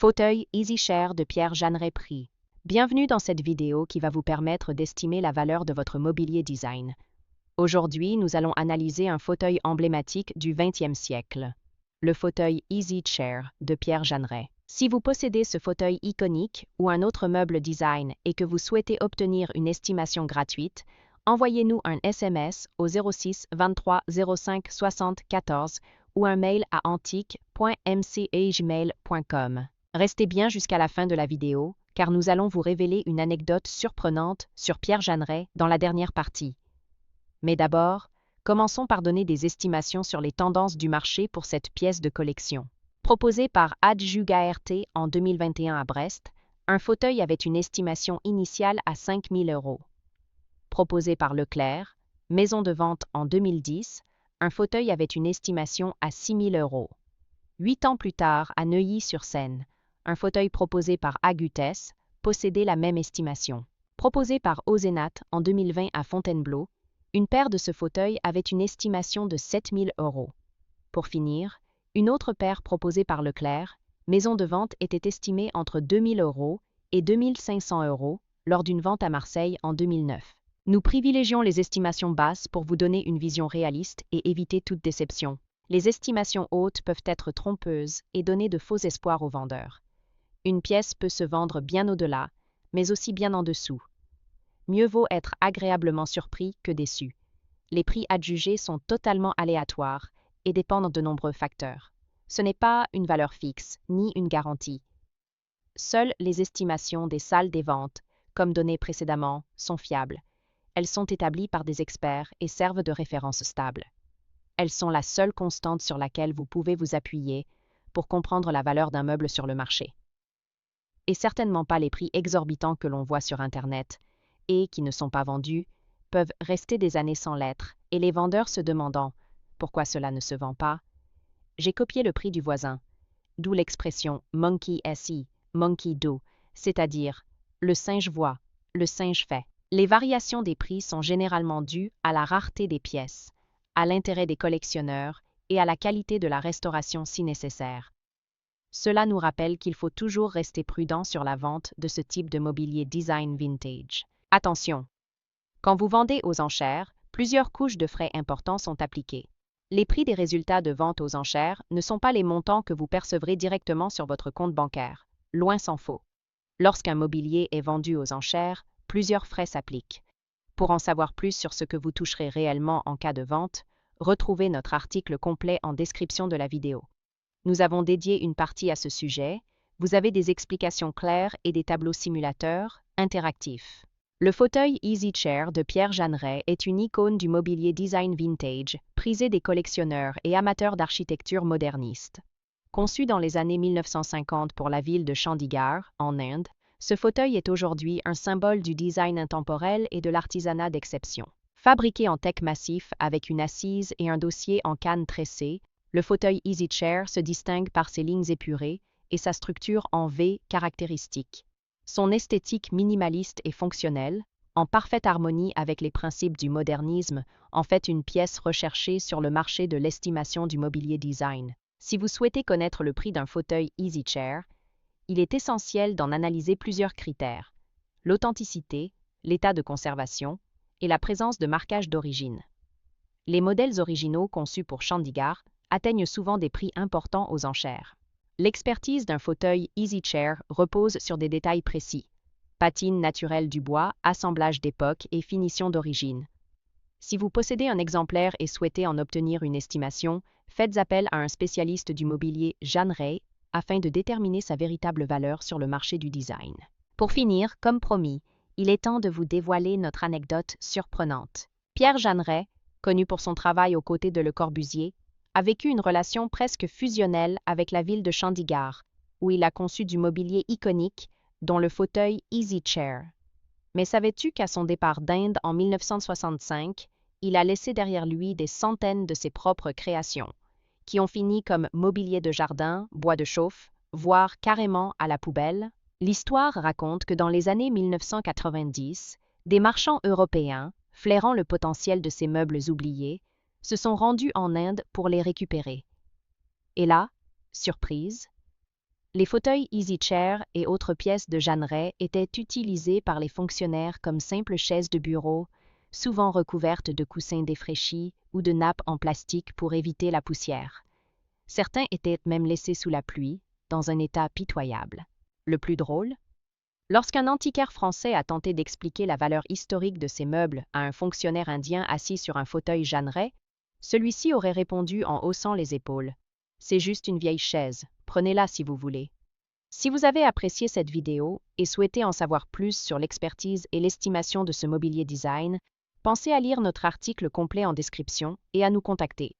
Fauteuil EasyChair de Pierre Jeanneret Prix. Bienvenue dans cette vidéo qui va vous permettre d'estimer la valeur de votre mobilier design. Aujourd'hui, nous allons analyser un fauteuil emblématique du XXe siècle. Le fauteuil EasyChair de Pierre Jeanneret. Si vous possédez ce fauteuil iconique ou un autre meuble design et que vous souhaitez obtenir une estimation gratuite, envoyez-nous un SMS au 06 23 05 60 14 ou un mail à antique.mc@gmail.com. Restez bien jusqu'à la fin de la vidéo, car nous allons vous révéler une anecdote surprenante sur Pierre Jeanneret dans la dernière partie. Mais d'abord, commençons par donner des estimations sur les tendances du marché pour cette pièce de collection. Proposé par Adjugaert en 2021 à Brest, un fauteuil avait une estimation initiale à 5 000 €. Proposé par Leclerc, maison de vente en 2010, un fauteuil avait une estimation à 6 000 €. 8 ans plus tard, à Neuilly-sur-Seine, un fauteuil proposé par Agutes possédait la même estimation. Proposé par Ozenat en 2020 à Fontainebleau, une paire de ce fauteuil avait une estimation de 7 000 €. Pour finir, une autre paire proposée par Leclerc, maison de vente, était estimée entre 2 000 € et 2 500 € lors d'une vente à Marseille en 2009. Nous privilégions les estimations basses pour vous donner une vision réaliste et éviter toute déception. Les estimations hautes peuvent être trompeuses et donner de faux espoirs aux vendeurs. Une pièce peut se vendre bien au-delà, mais aussi bien en dessous. Mieux vaut être agréablement surpris que déçu. Les prix adjugés sont totalement aléatoires et dépendent de nombreux facteurs. Ce n'est pas une valeur fixe, ni une garantie. Seules les estimations des salles des ventes, comme données précédemment, sont fiables. Elles sont établies par des experts et servent de référence stable. Elles sont la seule constante sur laquelle vous pouvez vous appuyer pour comprendre la valeur d'un meuble sur le marché. Et certainement pas les prix exorbitants que l'on voit sur Internet et qui ne sont pas vendus, peuvent rester des années sans l'être, et les vendeurs se demandant « pourquoi cela ne se vend pas ?» J'ai copié le prix du voisin, d'où l'expression « monkey see, monkey do », c'est-à-dire « le singe voit, le singe fait ». Les variations des prix sont généralement dues à la rareté des pièces, à l'intérêt des collectionneurs et à la qualité de la restauration si nécessaire. Cela nous rappelle qu'il faut toujours rester prudent sur la vente de ce type de mobilier design vintage. Attention! Quand vous vendez aux enchères, plusieurs couches de frais importants sont appliquées. Les prix des résultats de vente aux enchères ne sont pas les montants que vous percevrez directement sur votre compte bancaire, loin s'en faut. Lorsqu'un mobilier est vendu aux enchères, plusieurs frais s'appliquent. Pour en savoir plus sur ce que vous toucherez réellement en cas de vente, retrouvez notre article complet en description de la vidéo. Nous avons dédié une partie à ce sujet. Vous avez des explications claires et des tableaux simulateurs interactifs. Le fauteuil EasyChair de Pierre Jeanneret est une icône du mobilier design vintage, prisé des collectionneurs et amateurs d'architecture moderniste. Conçu dans les années 1950 pour la ville de Chandigarh, en Inde, ce fauteuil est aujourd'hui un symbole du design intemporel et de l'artisanat d'exception. Fabriqué en teck massif avec une assise et un dossier en canne tressée, le fauteuil EasyChair se distingue par ses lignes épurées et sa structure en V caractéristique. Son esthétique minimaliste et fonctionnelle, en parfaite harmonie avec les principes du modernisme, en fait une pièce recherchée sur le marché de l'estimation du mobilier design. Si vous souhaitez connaître le prix d'un fauteuil EasyChair, il est essentiel d'en analyser plusieurs critères: l'authenticité, l'état de conservation et la présence de marquage d'origine. Les modèles originaux conçus pour Chandigarh atteignent souvent des prix importants aux enchères. L'expertise d'un fauteuil EasyChair repose sur des détails précis: patine naturelle du bois, assemblage d'époque et finition d'origine. Si vous possédez un exemplaire et souhaitez en obtenir une estimation, faites appel à un spécialiste du mobilier Jeanneret afin de déterminer sa véritable valeur sur le marché du design. Pour finir, comme promis, il est temps de vous dévoiler notre anecdote surprenante. Pierre Jeanneret, connu pour son travail aux côtés de Le Corbusier, a vécu une relation presque fusionnelle avec la ville de Chandigarh, où il a conçu du mobilier iconique, dont le fauteuil EasyChair. Mais savais-tu qu'à son départ d'Inde en 1965, il a laissé derrière lui des centaines de ses propres créations, qui ont fini comme mobilier de jardin, bois de chauffe, voire carrément à la poubelle? L'histoire raconte que dans les années 1990, des marchands européens, flairant le potentiel de ces meubles oubliés, se sont rendus en Inde pour les récupérer. Et là, surprise, Les fauteuils Easy Chair et autres pièces de Jeanneret étaient utilisés par les fonctionnaires comme simples chaises de bureau, souvent recouvertes de coussins défraîchis ou de nappes en plastique pour éviter la poussière. Certains étaient même laissés sous la pluie, dans un état pitoyable. Le plus drôle? Lorsqu'un antiquaire français a tenté d'expliquer la valeur historique de ces meubles à un fonctionnaire indien assis sur un fauteuil Jeanneret, celui-ci aurait répondu en haussant les épaules. C'est juste une vieille chaise, prenez-la si vous voulez. Si vous avez apprécié cette vidéo et souhaitez en savoir plus sur l'expertise et l'estimation de ce mobilier design, pensez à lire notre article complet en description et à nous contacter.